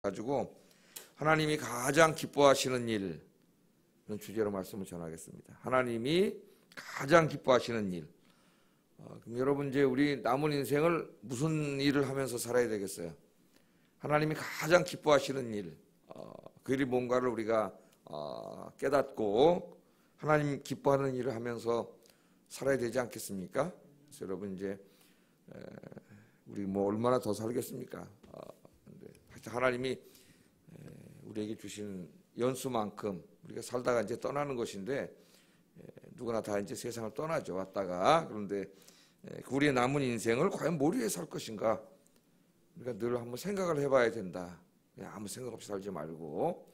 가지고 하나님이 가장 기뻐하시는 일, 이런 주제로 말씀을 전하겠습니다. 하나님이 가장 기뻐하시는 일. 그럼 여러분, 이제 우리 남은 인생을 무슨 일을 하면서 살아야 되겠어요? 하나님이 가장 기뻐하시는 일, 그 일이 뭔가를 우리가 깨닫고 하나님 기뻐하는 일을 하면서 살아야 되지 않겠습니까? 그래서 여러분, 이제 우리 뭐 얼마나 더 살겠습니까? 하나님이 우리에게 주신 연수만큼 우리가 살다가 이제 떠나는 것인데, 누구나 다 이제 세상을 떠나죠, 왔다가. 그런데 우리의 남은 인생을 과연 뭘 위해 살 것인가? 우리가 늘 한번 생각을 해봐야 된다. 그냥 아무 생각 없이 살지 말고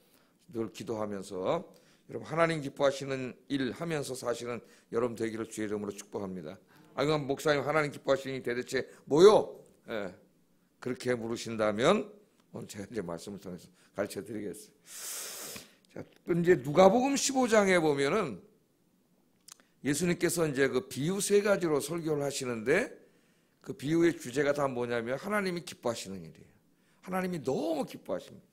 늘 기도하면서 여러분, 하나님 기뻐하시는 일 하면서 사시는 여러분 되기를 주의 이름으로 축복합니다. 그럼 목사님, 하나님 기뻐하시는 일이 대체 뭐요? 그렇게 물으신다면 오늘 제가 이제 말씀을 통해서 가르쳐 드리겠어요. 자, 이제 누가복음 15장에 보면은 예수님께서 이제 그 비유 세 가지로 설교를 하시는데, 그 비유의 주제가 다 뭐냐면 하나님이 기뻐하시는 일이에요. 하나님이 너무 기뻐하십니다.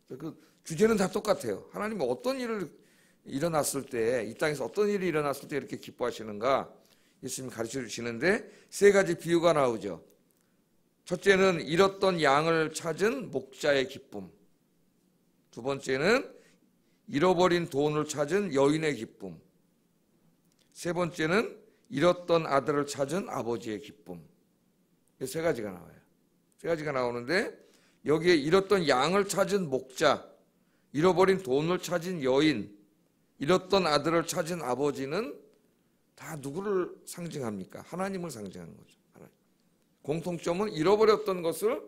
그 주제는 다 똑같아요. 하나님이 어떤 일을 일어났을 때, 이 땅에서 어떤 일이 일어났을 때 이렇게 기뻐하시는가 예수님이 가르쳐 주시는데, 세 가지 비유가 나오죠. 첫째는 잃었던 양을 찾은 목자의 기쁨. 두 번째는 잃어버린 돈을 찾은 여인의 기쁨. 세 번째는 잃었던 아들을 찾은 아버지의 기쁨. 이 세 가지가 나와요. 세 가지가 나오는데, 여기에 잃었던 양을 찾은 목자, 잃어버린 돈을 찾은 여인, 잃었던 아들을 찾은 아버지는 다 누구를 상징합니까? 하나님을 상징하는 거죠. 하나님. 공통점은 잃어버렸던 것을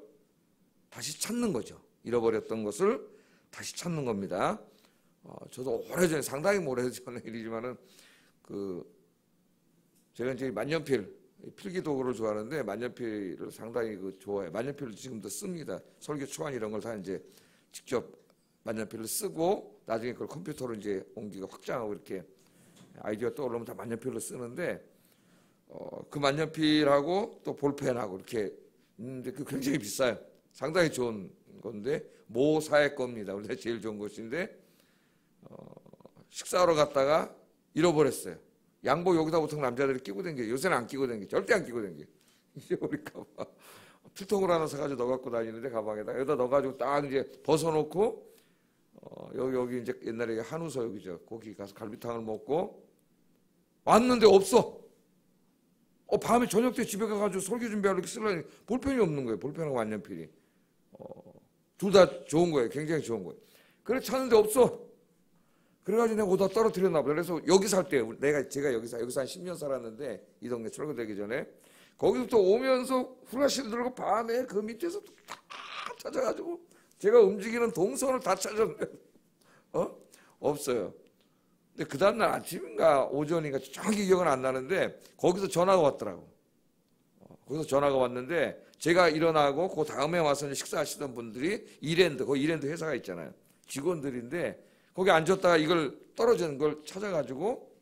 다시 찾는 거죠. 잃어버렸던 것을 다시 찾는 겁니다. 저도 오래전에, 상당히 오래전의 일이지만은, 제가 이제 만년필, 필기도구를 좋아하는데 만년필을 상당히 좋아해요. 만년필을 지금도 씁니다. 설교 초안 이런 걸 다 이제 직접 만년필을 쓰고, 나중에 그걸 컴퓨터로 이제 옮기고 확장하고 이렇게 아이디어 떠오르면 다 만년필로 쓰는데, 그 만년필하고 또 볼펜하고 이렇게 있는데, 그 굉장히 비싸요. 상당히 좋은 건데, 모사의 겁니다. 우리가 제일 좋은 것인데, 식사하러 갔다가 잃어버렸어요. 양복 여기다 보통 남자들이 끼고 다녀요. 요새는 안 끼고 다녀요. 절대 안 끼고 다녀요. 잊어버릴까봐. 필통을 하나 사가지고 넣어갖고 다니는데, 가방에다가 여기다 넣어가지고 딱 이제 벗어놓고, 여기 이제 옛날에 한우서역이죠. 거기 가서 갈비탕을 먹고 왔는데 없어. 밤에 저녁 때 집에 가가지고 설교 준비하러 이렇게 쓰려니 볼펜이 없는 거예요. 볼펜하고 만년필이. 둘 다 좋은 거예요. 굉장히 좋은 거예요. 그래 찾는데 없어. 그래가지고 내가 오다 떨어뜨렸나 보다. 그래서 여기 살 때, 제가 여기서 한 10년 살았는데, 이 동네 철거되기 전에, 거기서부터 오면서 후라시를 들고 밤에 그 밑에서 다 찾아가지고, 제가 움직이는 동선을 다 찾았는데, 없어요. 근데 그 다음날 아침인가 오전인가 정확히 기억은 안 나는데, 거기서 전화가 왔더라고. 거기서 전화가 왔는데, 제가 일어나고, 그 다음에 와서 식사하시던 분들이 거기 이랜드 회사가 있잖아요. 직원들인데, 거기 앉았다가 이걸 떨어지는 걸 찾아가지고,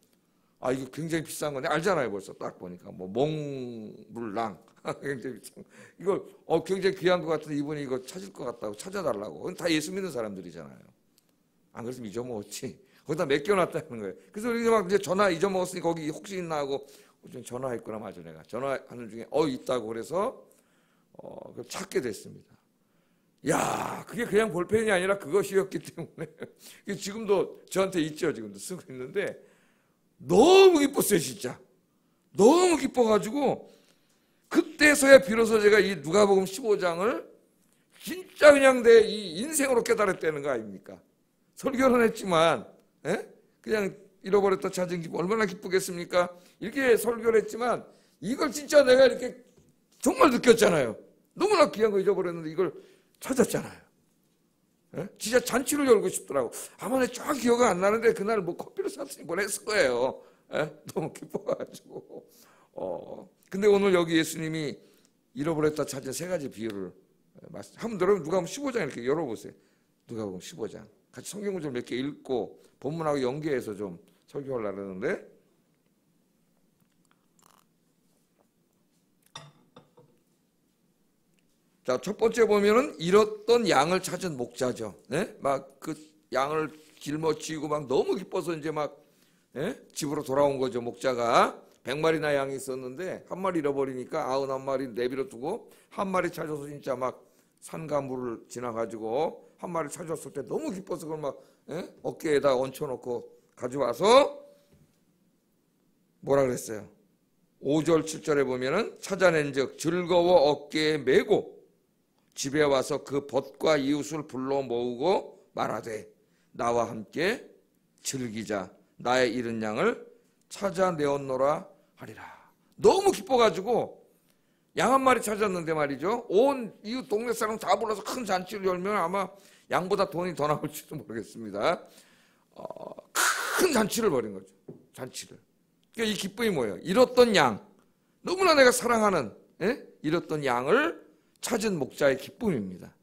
이거 굉장히 비싼 건데, 알잖아요, 벌써. 딱 보니까. 몽블랑. 굉장히 비싼 거. 이걸, 굉장히 귀한 것 같은데, 이분이 이거 찾을 것 같다고 찾아달라고. 그건 다 예수 믿는 사람들이잖아요. 안 그랬으면 잊어먹었지. 거기다 맡겨놨다는 거예요. 그래서 우리가 막 이제 전화 잊어먹었으니 거기 혹시 있나 하고, 전화했구나, 맞아, 내가. 전화하는 중에, 있다고 그래서, 그걸 찾게 됐습니다. 야, 그게 그냥 볼펜이 아니라 그것이었기 때문에 지금도 저한테 있죠. 지금도 쓰고 있는데 너무 기뻤어요. 진짜 너무 기뻐가지고 그때서야 비로소 제가 이 누가복음 15장을 진짜 그냥 내 이 인생으로 깨달았다는 거 아닙니까? 설교는 했지만 그냥 잃어버렸다 찾은 기쁨 얼마나 기쁘겠습니까? 이렇게 설교를 했지만 이걸 진짜 내가 이렇게 정말 느꼈잖아요. 너무나 귀한 거 잊어버렸는데 이걸 찾았잖아요. 진짜 잔치를 열고 싶더라고. 아마 내 정확히 기억이 안 나는데 그날 뭐 커피를 샀으니 뭘 했을 거예요. 너무 기뻐가지고. 근데 오늘 여기 예수님이 잃어버렸다 찾은 세 가지 비유를 한번 여러분 누가복음 15장 이렇게 열어보세요. 누가복음 15장. 같이 성경 구절 몇 개 읽고 본문하고 연계해서 좀 설교하려고 하는데 자, 첫 번째 보면은 잃었던 양을 찾은 목자죠. 네? 막 그 양을 짊어지고 막 너무 기뻐서 이제 막 집으로 돌아온 거죠. 목자가 100마리나 양이 있었는데 한 마리 잃어버리니까 99마리 내버려 두고 한 마리 찾아서 진짜 막 산과 물을 지나가지고 한 마리 찾았을 때 너무 기뻐서 그걸 막 어깨에다 얹혀놓고 가져와서 뭐라 그랬어요? 5절 7절에 보면은 찾아낸즉 즐거워 어깨에 메고 집에 와서 그 벗과 이웃을 불러 모으고 말하되 나와 함께 즐기자 나의 잃은 양을 찾아내었노라 하리라. 너무 기뻐가지고 양 한 마리 찾았는데 말이죠. 온 이웃 동네 사람 다 불러서 큰 잔치를 열면 아마 양보다 돈이 더 나올지도 모르겠습니다. 큰 잔치를 벌인 거죠. 잔치를. 그러니까 이 기쁨이 뭐예요? 잃었던 양, 너무나 내가 사랑하는 잃었던 양을 찾은 목자의 기쁨입니다.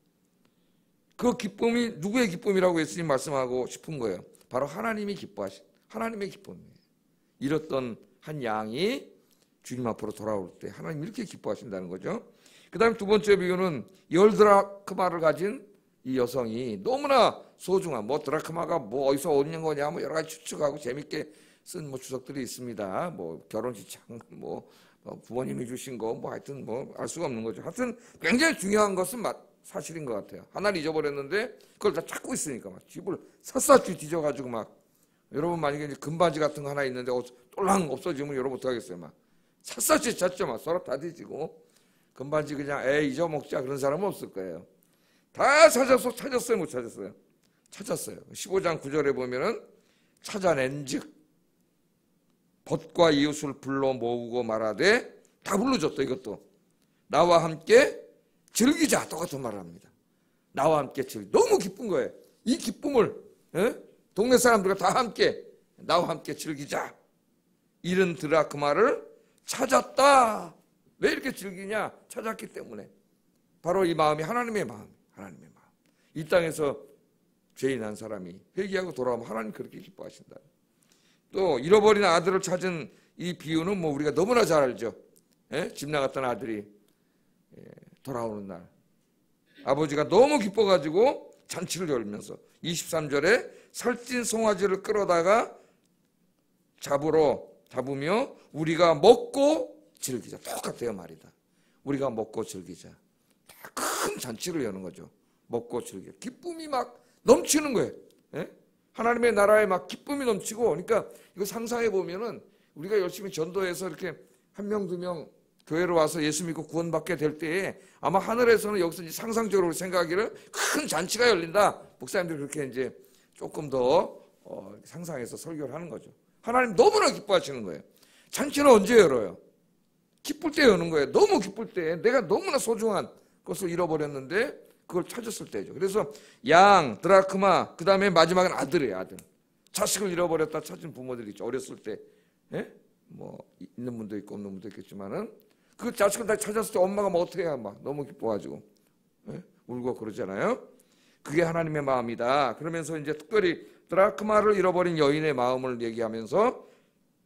그 기쁨이 누구의 기쁨이라고 예수님 말씀하고 싶은 거예요. 바로 하나님이 기뻐하신 하나님의 기쁨이에요. 잃었던 한 양이 주님 앞으로 돌아올 때 하나님 이렇게 기뻐하신다는 거죠. 그 다음 두 번째 비유는 10드라크마를 가진 이 여성이 너무나 소중한 드라크마가 어디서 오는 거냐 여러 가지 추측하고 재밌게 쓴 주석들이 있습니다. 결혼식 부모님이 주신 거 하여튼 알 수가 없는 거죠. 하여튼 굉장히 중요한 것은 사실인 것 같아요. 하나를 잊어버렸는데 그걸 다 찾고 있으니까 집을 샅샅이 뒤져가지고 여러분 만약에 금바지 같은 거 하나 있는데 똘랑 없어지면 여러분 어떡하겠어요? 샅샅이 찾죠. 서로 다 뒤지고 금바지 그냥 잊어먹자 그런 사람은 없을 거예요. 다 찾았어요? 못 찾았어요? 찾았어요. 15장 9절에 보면은 찾아낸즉 벗과 이웃을 불러 모으고 말하되 다 불러줬다. 이것도 나와 함께 즐기자 똑같은 말을 합니다. 나와 함께 너무 기쁜 거예요. 이 기쁨을 동네 사람들과 다 함께 나와 함께 즐기자. 잃은 드라크마를 찾았다. 왜 이렇게 즐기냐? 찾았기 때문에. 바로 이 마음이 하나님의 마음. 하나님의 마음. 이 땅에서 죄인 한 사람이 회개하고 돌아오면 하나님 그렇게 기뻐하신다. 또 잃어버린 아들을 찾은 이 비유는 우리가 너무나 잘 알죠. 집 나갔던 아들이 돌아오는 날 아버지가 너무 기뻐가지고 잔치를 열면서 23절에 살찐 송아지를 끌어다가 잡으며 우리가 먹고 즐기자. 똑같아요 말이다. 우리가 먹고 즐기자. 큰 잔치를 여는 거죠. 먹고 즐기자. 기쁨이 막 넘치는 거예요. 하나님의 나라에 기쁨이 넘치고, 그러니까 이거 상상해 보면은 우리가 열심히 전도해서 이렇게 한 명, 두 명 교회로 와서 예수 믿고 구원받게 될 때에 아마 하늘에서는 여기서 이제 상상적으로 생각하기를 큰 잔치가 열린다. 목사님들이 그렇게 이제 조금 더 상상해서 설교를 하는 거죠. 하나님 너무나 기뻐하시는 거예요. 잔치는 언제 열어요? 기쁠 때 여는 거예요. 너무 기쁠 때 내가 너무나 소중한 것을 잃어버렸는데 그걸 찾았을 때죠. 그래서 양, 드라크마, 그 다음에 마지막은 아들이에요. 아들. 자식을 잃어버렸다 찾은 부모들이 있죠. 어렸을 때 있는 분도 있고 없는 분도 있겠지만은 그 자식을 다 찾았을 때 엄마가 어떻게 해야 너무 기뻐가지고 울고 그러잖아요. 그게 하나님의 마음이다. 그러면서 이제 특별히 드라크마를 잃어버린 여인의 마음을 얘기하면서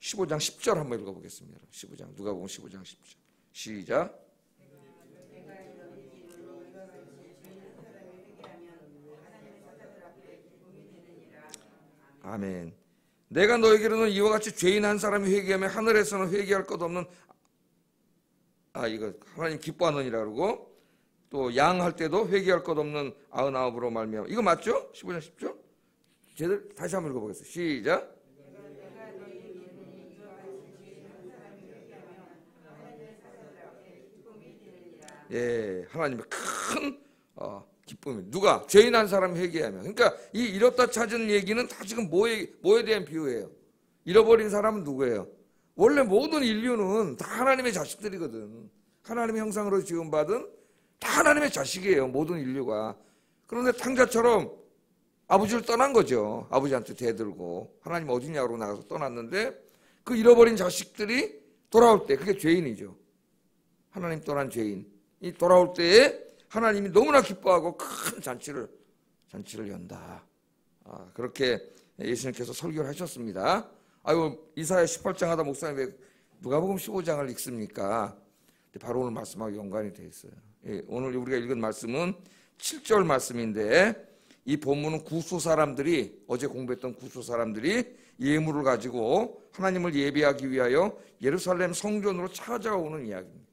15장 10절 한번 읽어보겠습니다. 15장 누가복음 15장 10절 시작. 아멘. 내가 너에게로는 이와 같이 죄인 한 사람이 회개하면 하늘에서는 회개할 것 없는 이거 하나님 기뻐하느니라 그러고 또 양 할 때도 회개할 것 없는 99으로 말미암아. 이거 맞죠? 15장 10절? 제대로 다시 한번 읽어보겠습니다. 시작. 예, 하나님의 큰 기쁨이 누가? 죄인 한 사람이 회개하면. 그러니까 이 잃었다 찾은 얘기는 다 지금 뭐에 대한 비유예요? 잃어버린 사람은 누구예요? 원래 모든 인류는 다 하나님의 자식들이거든. 하나님의 형상으로 지음받은 다 하나님의 자식이에요. 모든 인류가. 그런데 탕자처럼 아버지를 떠난 거죠. 아버지한테 대들고 하나님 어디냐고 나가서 떠났는데 그 잃어버린 자식들이 돌아올 때 그게 죄인이죠. 하나님 떠난 죄인이 돌아올 때에 하나님이 너무나 기뻐하고 큰 잔치를 연다. 그렇게 예수님께서 설교를 하셨습니다. 이사야 18장 하다 목사님 왜 누가복음 15장을 읽습니까? 바로 오늘 말씀하고 연관이 되어 있어요. 오늘 우리가 읽은 말씀은 7절 말씀인데, 이 본문은 구스 사람들이, 어제 공부했던 구스 사람들이 예물을 가지고 하나님을 예배하기 위하여 예루살렘 성전으로 찾아오는 이야기입니다.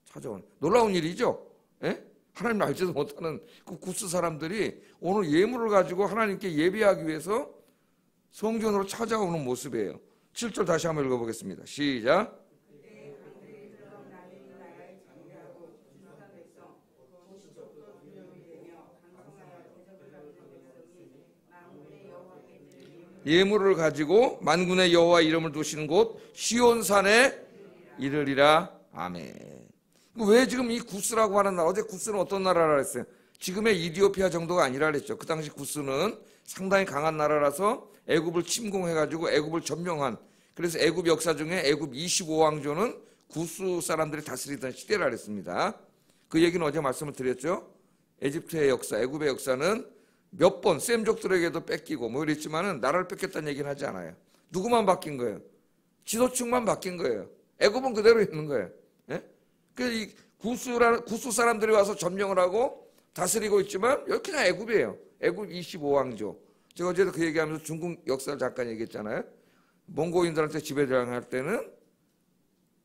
찾아오는, 놀라운 일이죠. 예? 하나님 알지도 못하는 그 구스 사람들이 오늘 예물을 가지고 하나님께 예배하기 위해서 성전으로 찾아오는 모습이에요. 7절 다시 한번 읽어보겠습니다. 시작. 예물을 가지고 만군의 여호와 이름을 두시는 곳 시온산에 이르리라. 아멘. 왜 지금 이 구스라고 하는 나라, 어제 구스는 어떤 나라라 했어요? 지금의 이디오피아 정도가 아니라 그랬죠. 그 당시 구스는 상당히 강한 나라라서 애굽을 침공해가지고 애굽을 점령한, 그래서 애굽 역사 중에 애굽 25왕조는 구스 사람들이 다스리던 시대라 그랬습니다. 그 얘기는 어제 말씀을 드렸죠. 에집트의 역사, 애굽의 역사는 몇 번 셈족들에게도 뺏기고 뭐 이랬지만은 나라를 뺏겼다는 얘기는 하지 않아요. 누구만 바뀐 거예요? 지도층만 바뀐 거예요. 애굽은 그대로 있는 거예요. 예? 그래서 이 구스 사람들이 와서 점령을 하고 다스리고 있지만 여기 그냥 애굽이에요. 애굽 25왕조. 제가 어제도 그 얘기하면서 중국 역사를 잠깐 얘기했잖아요. 몽고인들한테 지배당할 때는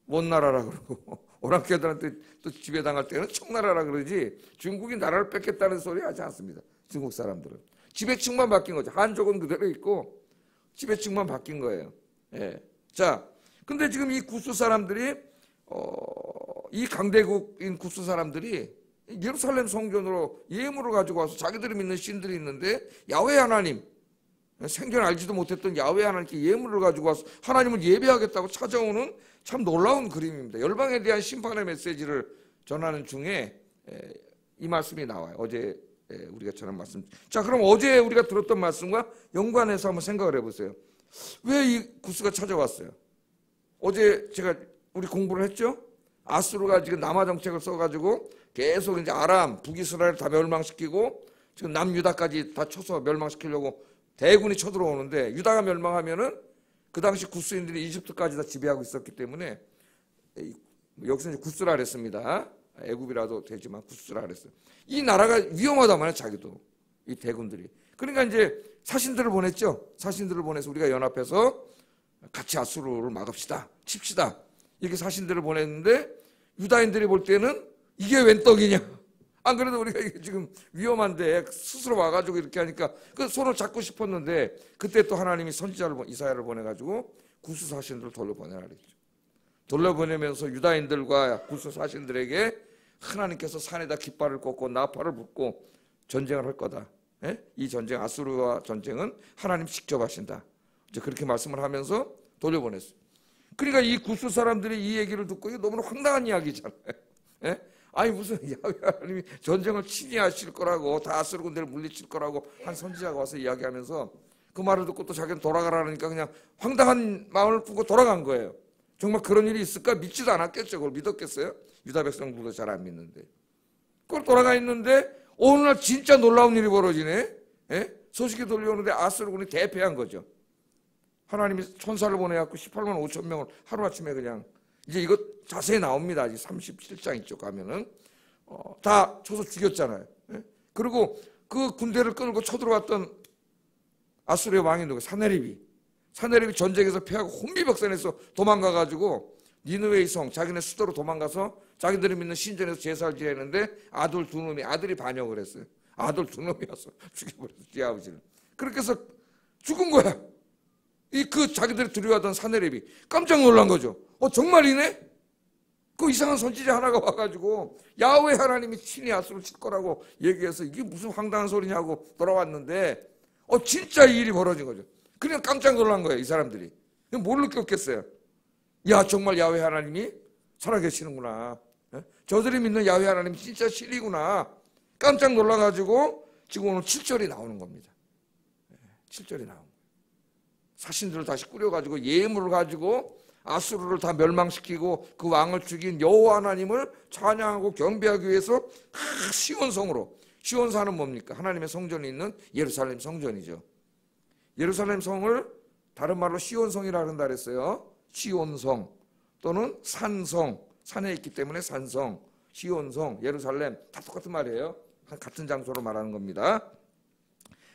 원나라라 그러고 오랑캐들한테 또 지배당할 때는 청나라라 그러지, 중국이 나라를 뺏겠다는 소리 하지 않습니다. 중국 사람들은 지배층만 바뀐 거죠. 한족은 그대로 있고 지배층만 바뀐 거예요. 예. 자, 근데 지금 이 구스 사람들이 이 강대국인 구스 사람들이 예루살렘 성전으로 예물을 가지고 와서 자기들이 믿는 신들이 있는데 야훼 하나님, 생전 알지도 못했던 야훼 하나님께 예물을 가지고 와서 하나님을 예배하겠다고 찾아오는 참 놀라운 그림입니다. 열방에 대한 심판의 메시지를 전하는 중에 이 말씀이 나와요. 어제 우리가 전한 말씀. 자, 그럼 어제 우리가 들었던 말씀과 연관해서 한번 생각을 해보세요. 왜 이 구스가 찾아왔어요? 어제 우리 공부를 했죠? 아수르가 지금 남하 정책을 써가지고 계속 이제 아람, 북이스라엘 다 멸망시키고 지금 남유다까지 다 쳐서 멸망시키려고 대군이 쳐들어오는데, 유다가 멸망하면은 그 당시 구스인들이 이집트까지 다 지배하고 있었기 때문에 여기서 이제 구스라 그랬습니다. 애굽이라도 되지만 구스라 그랬어요. 이 나라가 위험하단 말이에요, 자기도. 이 대군들이. 그러니까 이제 사신들을 보냈죠. 사신들을 보내서 우리가 연합해서 같이 아수르를 막읍시다, 칩시다, 이렇게 사신들을 보냈는데 유다인들이 볼 때는 이게 웬 떡이냐, 안 그래도 우리가 이게 지금 위험한데 스스로 와가지고 이렇게 하니까 그 손을 잡고 싶었는데, 그때 또 하나님이 선지자를 이사야를 보내가지고 구스 사신들을 돌려보내라 그랬죠. 돌려보내면서 유다인들과 구스 사신들에게 하나님께서 산에다 깃발을 꽂고 나팔을 붓고 전쟁을 할 거다. 예? 이 전쟁, 아수르와 전쟁은 하나님 직접 하신다. 이제 그렇게 말씀을 하면서 돌려보냈어요. 그러니까 이 구스 사람들이 이 얘기를 듣고 이게 너무나 황당한 이야기잖아요. 예? 아니 무슨 야훼 하나님이 전쟁을 친히 하실 거라고, 다 아수르 군대를 물리칠 거라고 한 선지자가 와서 이야기하면서 그 말을 듣고 또 자기는 돌아가라니까 그냥 황당한 마음을 품고 돌아간 거예요. 정말 그런 일이 있을까 믿지도 않았겠죠. 그걸 믿었겠어요? 유다 백성들도 잘 안 믿는데. 그걸 돌아가 있는데 어느 날 진짜 놀라운 일이 벌어지네. 예? 소식이 들려오는데 아수르군이 대패한 거죠. 하나님이 천사를 보내갖고 18만 5천 명을 하루아침에 그냥, 이제 이거 자세히 나옵니다. 37장 이쪽 가면은 다 쳐서 죽였잖아요. 예? 그리고 그 군대를 끌고 쳐들어왔던 아수르의 왕이 누구? 사네립이 전쟁에서 패하고 혼비백산해서 도망가가지고 니느웨의 성, 자기네 수도로 도망가서 자기들이 믿는 신전에서 제사를 지내는데 아들 두 놈이, 아들이 반역을 했어요. 아들 두 놈이 와서 죽여버렸어요, 지 아버지를. 그렇게 해서 죽은 거야. 그 자기들이 두려워하던 사네립이 깜짝 놀란 거죠. 정말이네? 그 이상한 선지자 하나가 와가지고 야훼 하나님이 친히 아수르를 칠 거라고 얘기해서 이게 무슨 황당한 소리냐고 돌아왔는데 진짜 이 일이 벌어진 거죠. 그냥 깜짝 놀란 거예요, 이 사람들이. 뭘 느꼈겠어요? 야, 정말 야훼 하나님이 살아계시는구나. 저들이 믿는 야훼 하나님이 진짜 신이구나. 깜짝 놀라가지고 지금 오늘 7절이 나오는 겁니다. 7절이 나오는 거예요. 사신들을 다시 꾸려가지고 예물을 가지고 아수르를 다 멸망시키고 그 왕을 죽인 여호와 하나님을 찬양하고 경배하기 위해서 시온성으로, 시온산은 뭡니까? 하나님의 성전이 있는 예루살렘 성전이죠. 예루살렘 성을 다른 말로 시온성이라 한다 그랬어요. 시온성 또는 산성, 산에 있기 때문에 산성. 시온성, 예루살렘 다 똑같은 말이에요. 같은 장소로 말하는 겁니다.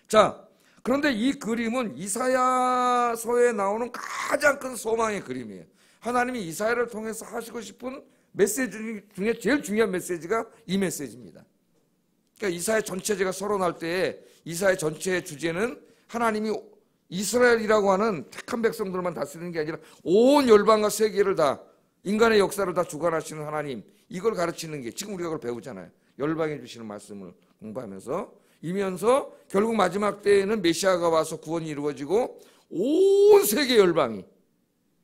자, 그런데 이 그림은 이사야서에 나오는 가장 큰 소망의 그림이에요. 하나님이 이사야를 통해서 하시고 싶은 메시지 중에 제일 중요한 메시지가 이 메시지입니다. 그러니까 이사야 전체제가 서론할 때에 이사야 전체의 주제는 하나님이 이스라엘이라고 하는 택한 백성들만 다스리는 게 아니라 온 열방과 세계를 다, 인간의 역사를 다 주관하시는 하나님, 이걸 가르치는 게 지금 우리가 그걸 배우잖아요. 열방에 주시는 말씀을 공부하면서 이면서 결국 마지막 때에는 메시아가 와서 구원이 이루어지고 온 세계 열방이,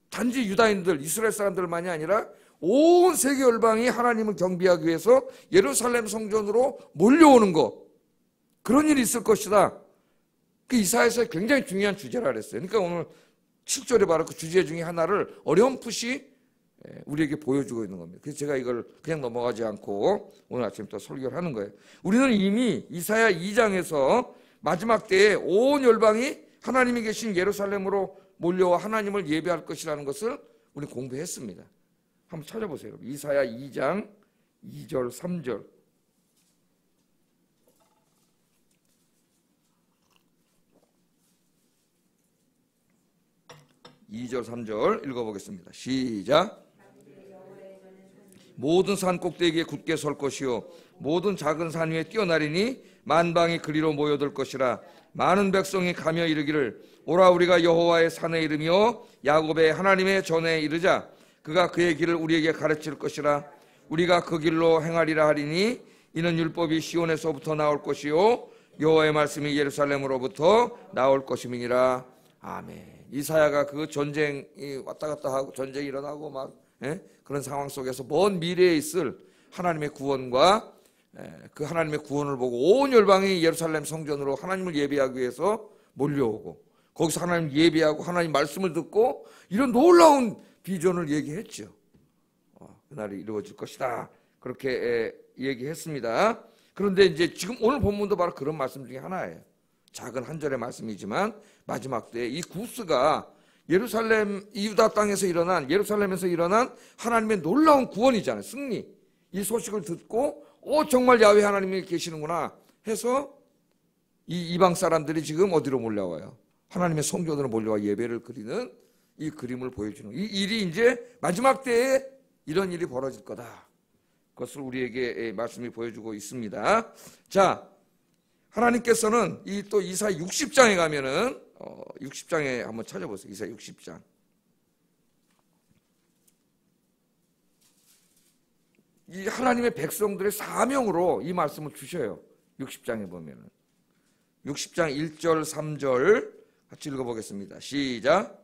단지 유다인들, 이스라엘 사람들만이 아니라 온 세계 열방이 하나님을 경배하기 위해서 예루살렘 성전으로 몰려오는 것, 그런 일이 있을 것이다. 그 이사야서의 굉장히 중요한 주제라 그랬어요. 그러니까 오늘 7절에 바로 그 주제 중에 하나를 어렴풋이 우리에게 보여주고 있는 겁니다. 그래서 제가 이걸 그냥 넘어가지 않고 오늘 아침부터 설교를 하는 거예요. 우리는 이미 이사야 2장에서 마지막 때에 온 열방이 하나님이 계신 예루살렘으로 몰려와 하나님을 예배할 것이라는 것을 우리 공부했습니다. 한번 찾아보세요. 이사야 2장 2절 3절. 2절 3절 읽어보겠습니다. 시작. 모든 산 꼭대기에 굳게 설 것이요 모든 작은 산 위에 뛰어나리니 만방이 그리로 모여들 것이라. 많은 백성이 가며 이르기를 오라 우리가 여호와의 산에 이르며 야곱의 하나님의 전에 이르자. 그가 그의 길을 우리에게 가르칠 것이라. 우리가 그 길로 행하리라 하리니 이는 율법이 시온에서부터 나올 것이요 여호와의 말씀이 예루살렘으로부터 나올 것임이니라. 아멘. 이사야가 그 전쟁이 왔다 갔다 하고 전쟁이 일어나고 막 그런 상황 속에서 먼 미래에 있을 하나님의 구원과 그 하나님의 구원을 보고 온 열방이 예루살렘 성전으로 하나님을 예배하기 위해서 몰려오고 거기서 하나님 예배하고 하나님 말씀을 듣고 이런 놀라운 비전을 얘기했죠. 그날이 이루어질 것이다. 그렇게 얘기했습니다. 그런데 이제 지금 오늘 본문도 바로 그런 말씀 중에 하나예요. 작은 한 절의 말씀이지만 마지막 때에 이 구스가 예루살렘 유다 땅에서 일어난 예루살렘에서 일어난 하나님의 놀라운 구원이잖아요. 승리. 이 소식을 듣고 정말 야훼 하나님이 계시는구나 해서 이 이방 사람들이 지금 어디로 몰려와요? 하나님의 성전으로 몰려와 예배를 드리는 이 그림을 보여주는 이 일이 이제 마지막 때에 이런 일이 벌어질 거다. 그것을 우리에게 말씀이 보여주고 있습니다. 자, 하나님께서는 이 또 이사야 60장에 가면은 60장에 한번 찾아보세요. 이사야 60장. 이 하나님의 백성들의 사명으로 이 말씀을 주셔요. 60장에 보면은 60장 1절 3절 같이 읽어보겠습니다. 시작.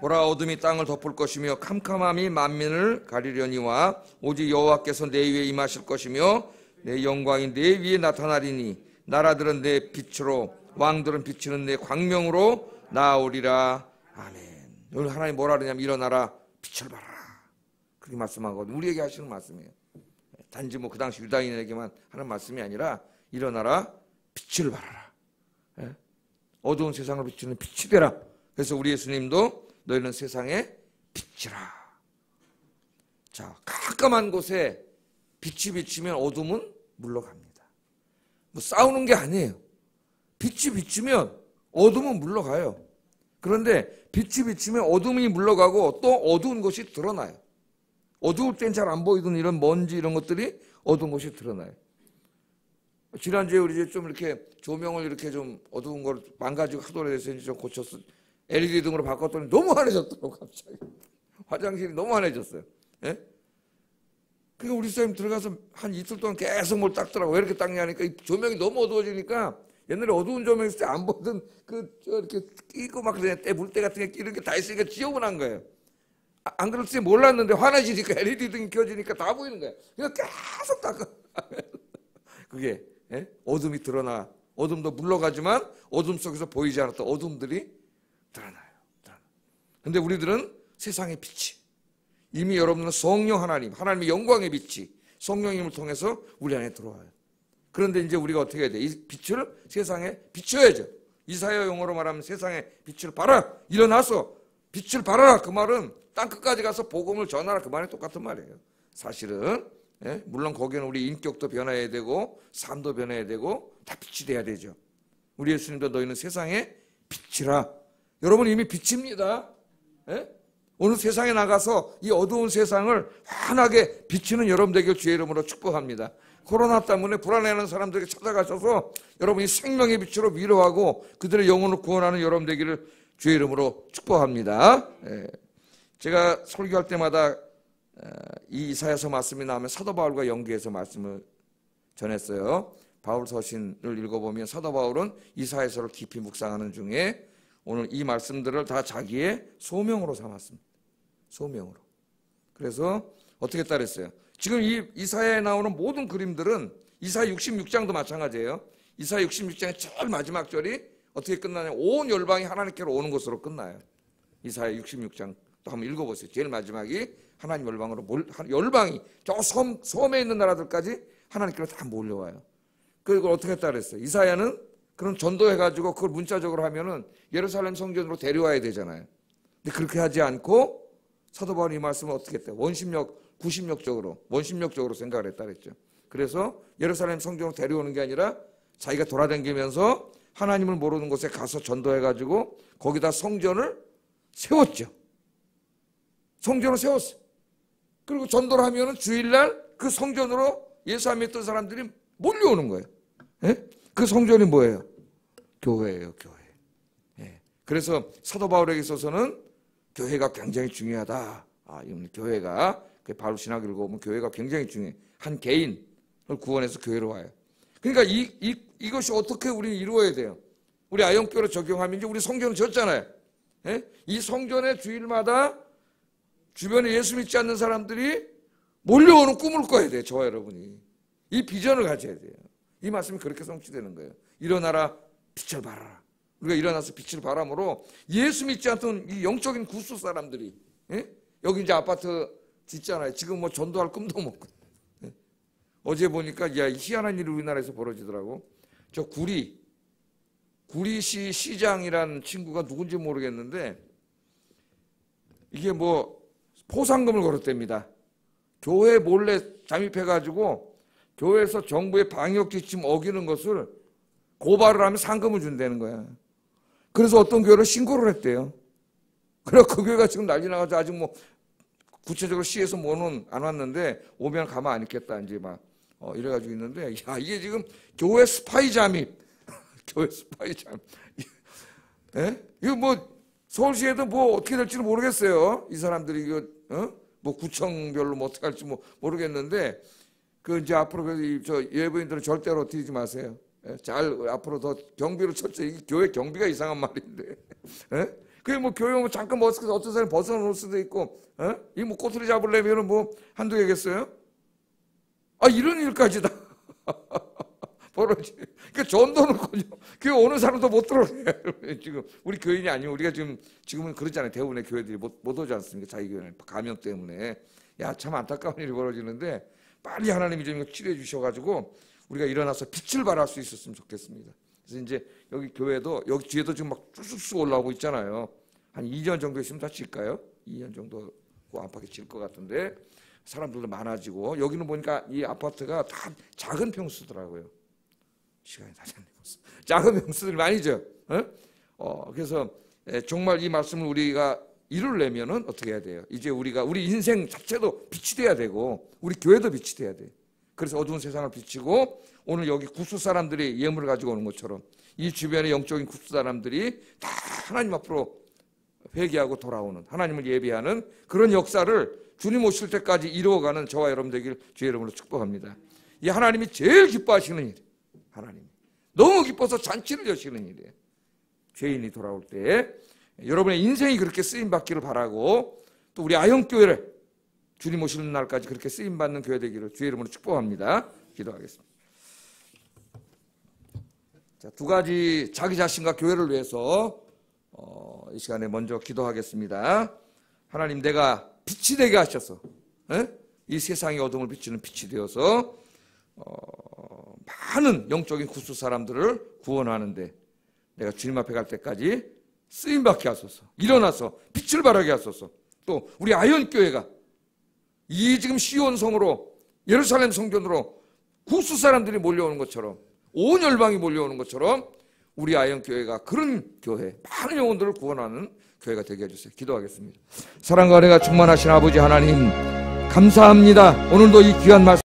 보라 어둠이 땅을 덮을 것이며 캄캄함이 만민을 가리려니와 오직 여호와께서 내 위에 임하실 것이며 내 영광이 내 위에 나타나리니 나라들은 내 빛으로 왕들은 비치는 내 광명으로 나오리라. 아멘. 오늘 하나님 뭐라 그러냐면 일어나라 빛을 발하라. 그렇게 말씀하거든요. 우리에게 하시는 말씀이에요. 단지 그 당시 유다인에게만 하는 말씀이 아니라 일어나라 빛을 발하라. 어두운 세상을 비추는 빛이 되라. 그래서 우리 예수님도 너희는 세상의 빛이라. 자, 깜깜한 곳에 빛이 비치면 어둠은 물러갑니다. 싸우는 게 아니에요. 빛이 비치면 어둠은 물러가요. 그런데 빛이 비치면 어둠이 물러가고 또 어두운 곳이 드러나요. 어두울 땐 잘 안 보이던 이런 먼지 이런 것들이 어두운 곳이 드러나요. 지난주에 우리 좀 이렇게 조명을 이렇게 좀 어두운 걸 망가지고 하도록 해서 이제 좀 고쳤어. LED 등으로 바꿨더니 너무 환해졌더라고. 갑자기 화장실이 너무 환해졌어요. 예? 그러니까 우리 선생님 들어가서 한 이틀 동안 계속 뭘 닦더라고. 왜 이렇게 닦냐니까 이 조명이 너무 어두워지니까 옛날에 어두운 조명 있을 때 안 보던 이렇게 끼고 막 그래 물때 같은 게 이렇게 다 있으니까 지저분한 거예요. 안 그럴 때 몰랐는데 환해지니까 LED 등이 켜지니까 다 보이는 거예요. 그냥 계속 닦아. 그게 어둠이 드러나 어둠도 물러가지만 어둠 속에서 보이지 않았던 어둠들이 드러나요. 그런데 우리들은 세상의 빛이 이미 여러분은 성령 하나님의 영광의 빛이 성령님을 통해서 우리 안에 들어와요. 그런데 이제 우리가 어떻게 해야 돼? 이 빛을 세상에 비춰야죠. 이사야 용어로 말하면 세상에 빛을 발하 일어나서 빛을 발하라 그 말은 땅끝까지 가서 복음을 전하라 그 말이 똑같은 말이에요. 사실은 물론 거기는 우리 인격도 변해야 되고 삶도 변해야 되고 다 빛이 돼야 되죠. 우리 예수님도 너희는 세상에 빛이라. 여러분 이미 빛입니다. 오늘 세상에 나가서 이 어두운 세상을 환하게 비추는 여러분 되길 주의 이름으로 축복합니다. 코로나 때문에 불안해하는 사람들에게 찾아가셔서 여러분이 생명의 빛으로 위로하고 그들의 영혼을 구원하는 여러분 되기를 주의 이름으로 축복합니다. 제가 설교할 때마다 이 이사야서 말씀이 나오면 사도 바울과 연계해서 말씀을 전했어요. 바울 서신을 읽어보면 사도 바울은 이사야서를 깊이 묵상하는 중에 오늘 이 말씀들을 다 자기의 소명으로 삼았습니다. 소명으로. 그래서 어떻게 따르했어요? 지금 이 이사야에 나오는 모든 그림들은 이사야 66장도 마찬가지예요. 이사야 66장의 제일 마지막 절이 어떻게 끝나냐? 온 열방이 하나님께로 오는 것으로 끝나요. 이사야 66장 또 한번 읽어보세요. 제일 마지막이 하나님 열방으로 열방이 저 섬에 있는 나라들까지 하나님께로 다 몰려와요. 그리고 어떻게 했다 그랬어요? 이사야는 그런 전도해가지고 그걸 문자적으로 하면은 예루살렘 성전으로 데려와야 되잖아요. 근데 그렇게 하지 않고 사도 바울이 이 말씀을 어떻게 했대요? 원심력적으로 생각을 했다 그랬죠. 그래서 예루살렘 성전으로 데려오는 게 아니라 자기가 돌아다니면서 하나님을 모르는 곳에 가서 전도해가지고 거기다 성전을 세웠죠. 성전을 세웠어요. 그리고 전도를 하면은 주일날 그 성전으로 예수 안 믿던 사람들이 몰려오는 거예요. 그 성전이 뭐예요? 교회예요, 교회. 그래서 사도 바울에게 있어서는 교회가 굉장히 중요하다. 교회가 바울 신학 읽어보면 교회가 굉장히 중요해. 한 개인을 구원해서 교회로 와요. 그러니까 이것이 어떻게 우리는 이루어야 돼요? 우리 아영교로 적용하면 이제 우리 성전을 졌잖아요. 이 성전의 주일마다 주변에 예수 믿지 않는 사람들이 몰려오는 꿈을 꿔야 돼요. 저와 여러분이. 이 비전을 가져야 돼요. 이 말씀이 그렇게 성취되는 거예요. 일어나라 빛을 발하라. 우리가 일어나서 빛을 발함으로 예수 믿지 않던 이 영적인 구수 사람들이 여기 이제 아파트 짓잖아요. 지금 뭐 전도할 꿈도 못 꿔. 어제 보니까 야, 희한한 일이 우리나라에서 벌어지더라고. 저 구리시 시장이라는 친구가 누군지 모르겠는데 이게 뭐 포상금을 걸었답니다. 교회 몰래 잠입해가지고 교회에서 정부의 방역 지침 어기는 것을 고발을 하면 상금을 준다는 거야. 그래서 어떤 교회를 신고를 했대요. 그래서 그 교회가 지금 난리 나가지고 아직 뭐 구체적으로 시에서 뭐는 안 왔는데 오면 가만 안 있겠다 이제 막 이래가지고 있는데 야 이게 지금 교회 스파이 잠입 교회 스파이 잠입 이거 뭐 서울시에도 뭐 어떻게 될지는 모르겠어요. 이 사람들이 이거 뭐 구청별로 뭐 어떻게 할지 뭐 모르겠는데 그 이제 앞으로 저 예부인들은 절대로 뛰지 마세요. 잘 앞으로 더 경비를 쳤죠. 이 교회 경비가 이상한 말인데. 그게 뭐 교회 뭐 잠깐 벗어서 어떤 사람이 벗어놓을 수도 있고, 이 뭐 꼬투리 잡으려면은 뭐 한두 개겠어요? 이런 일까지 다 벌어지. 그러니까 전도는군요. 교회 오는 사람도 못 들어오게. 지금 우리 교인이 아니고 우리가 지금은 그렇잖아요. 대부분의 교회들이 못 오지 않습니까? 자기 교회는 감염 때문에. 야, 참 안타까운 일이 벌어지는데 빨리 하나님이 좀 치료해 주셔가지고 우리가 일어나서 빛을 발할 수 있었으면 좋겠습니다. 그래서 이제 여기 교회도 여기 뒤에도 지금 막 쑥쑥 올라오고 있잖아요. 한 2년 정도 있으면 다 질까요? 2년 정도 그 안팎에 질 것 같은데 사람들도 많아지고 여기는 보니까 이 아파트가 다 작은 평수더라고요. 시간이 다 됐네. 작은 평수들이 많이죠. 그래서 정말 이 말씀을 우리가 이루려면은 어떻게 해야 돼요? 이제 우리 인생 자체도 빛이 돼야 되고 우리 교회도 빛이 돼야 돼요. 그래서 어두운 세상을 비치고 오늘 여기 구수 사람들이 예물을 가지고 오는 것처럼 이 주변의 영적인 구수 사람들이 다 하나님 앞으로 회개하고 돌아오는 하나님을 예배하는 그런 역사를 주님 오실 때까지 이루어가는 저와 여러분 되길 주의 이름으로 축복합니다. 이 하나님이 제일 기뻐하시는 일, 하나님 너무 기뻐서 잔치를 여시는 일이에요. 죄인이 돌아올 때 여러분의 인생이 그렇게 쓰임받기를 바라고 또 우리 아영교회를 주님 오시는 날까지 그렇게 쓰임받는 교회 되기를 주의 이름으로 축복합니다. 기도하겠습니다. 자, 두 가지 자기 자신과 교회를 위해서 이 시간에 먼저 기도하겠습니다. 하나님 내가 빛이 되게 하셔서 이 세상의 어둠을 비추는 빛이 되어서 많은 영적인 구수 사람들을 구원하는데 내가 주님 앞에 갈 때까지 쓰임받게 하소서. 일어나서 빛을 발하게 하소서. 또 우리 아현교회가 이 지금 시온성으로 예루살렘 성전으로 구수 사람들이 몰려오는 것처럼 온 열방이 몰려오는 것처럼 우리 아현교회가 그런 교회, 많은 영혼들을 구원하는 교회가 되게 해주세요. 기도하겠습니다. 사랑과 은혜가 충만하신 아버지 하나님 감사합니다. 오늘도 이 귀한 말씀